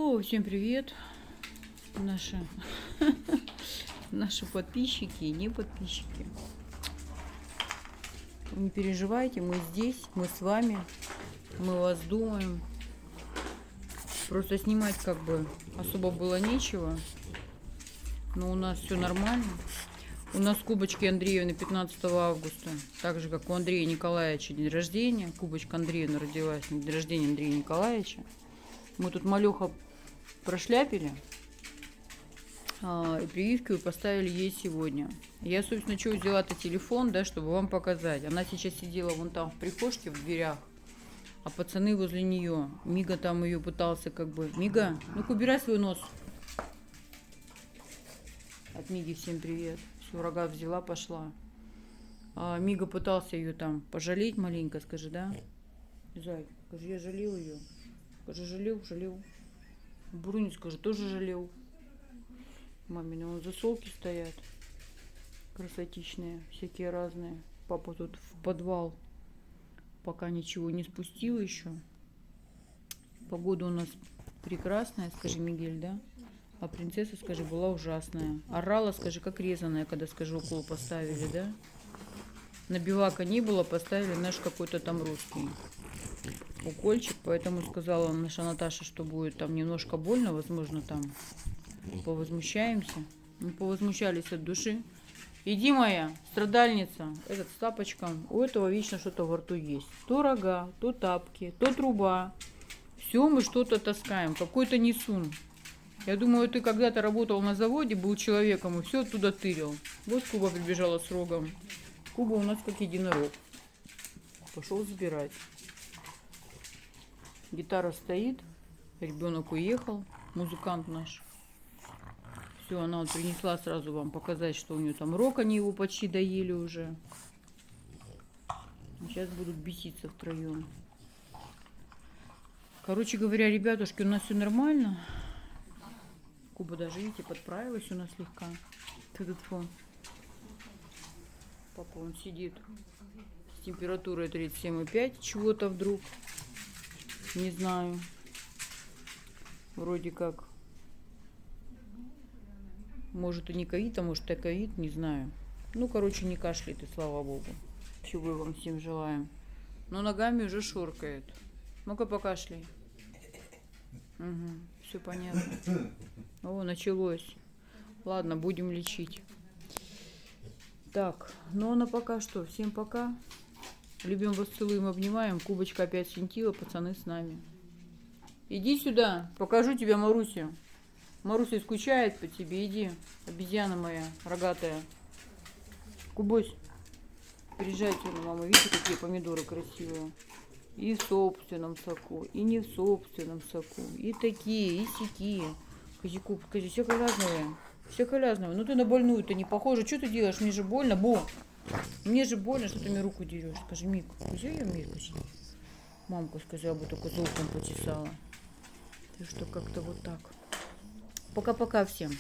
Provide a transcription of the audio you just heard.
О, всем привет, наши, наши подписчики и не подписчики. Не переживайте, мы здесь, мы с вами, мы вас думаем. Просто снимать как бы особо было нечего, но у нас все нормально. У нас Кубочки Андреевны 15 августа, так же как у Андрея Николаевича день рождения. Кубочка Андреевна родилась на день рождения Андрея Николаевича. Мы тут малеха прошляпили и прививку поставили ей сегодня. Я, собственно, что взяла-то телефон, да, чтобы вам показать. Она сейчас сидела вон там в прихожке в дверях, а пацаны возле нее. Мига там ее пытался как бы... Мига, ну-ка убирай свой нос. От Миги всем привет. Все, рога взяла, пошла. Мига пытался ее там пожалеть маленько, скажи, да? Зай, скажи, я жалел ее. Скажи, жалел. Бруни, скажи, тоже жалел. Мамины вон засолки стоят. Красотичные, всякие разные. Папа тут в подвал пока ничего не спустил еще. Погода у нас прекрасная, скажи, Мигель, да? А принцесса, скажи, была ужасная. Орала, скажи, как резаная, когда, скажи, укол поставили, да? На Белака не было, поставили наш какой-то там русский укольчик, поэтому сказала наша Наташа, что будет там немножко больно, возможно, там повозмущаемся. Мы повозмущались от души. Иди, моя страдальница, этот с тапочком, у этого вечно что-то во рту есть. То рога, то тапки, то труба. Все мы что-то таскаем, какой-то несун. Я думаю, ты когда-то работал на заводе, был человеком и все оттуда тырил. Вот Куба прибежала с рогом. Куба у нас как единорог. Пошел забирать. Гитара стоит, ребенок уехал, музыкант наш. Все, она вот принесла сразу вам показать, что у нее там рог, они его почти доели уже. Сейчас будут беситься втроем. Короче говоря, ребятушки, у нас все нормально. Куба даже, видите, подправилась у нас слегка. Этот фон. Папа, он сидит с температурой 37,5, чего-то вдруг. Не знаю. Вроде как. Может и не ковид, а может и ковид, не знаю. Ну, короче, не кашляет, и слава богу. Чего вам всем желаем. Но ногами уже шоркает. Ну-ка покашляй. Угу, все понятно. О, началось. Ладно, будем лечить. Так, ну а на пока что. Всем пока. Любим вас, целуем, обнимаем. Кубочка опять свинтила, пацаны с нами. Иди сюда, покажу тебе Марусю. Маруся скучает по тебе, иди, обезьяна моя рогатая. Кубось, приезжайте на маму, видите, какие помидоры красивые. И в собственном соку, и не в собственном соку. И такие, и сякие. Скажи, Куб, скажи, все халязновые. Все халязновые. Ну ты на больную-то не похожа. Что ты делаешь? Мне же больно, Бо. Мне же больно, что ты мне руку дерешь. Скажи, Мик, скажи я Мику. Мамку, скажи, я бы только золотом почесала. Ты что, как-то вот так. Пока-пока всем.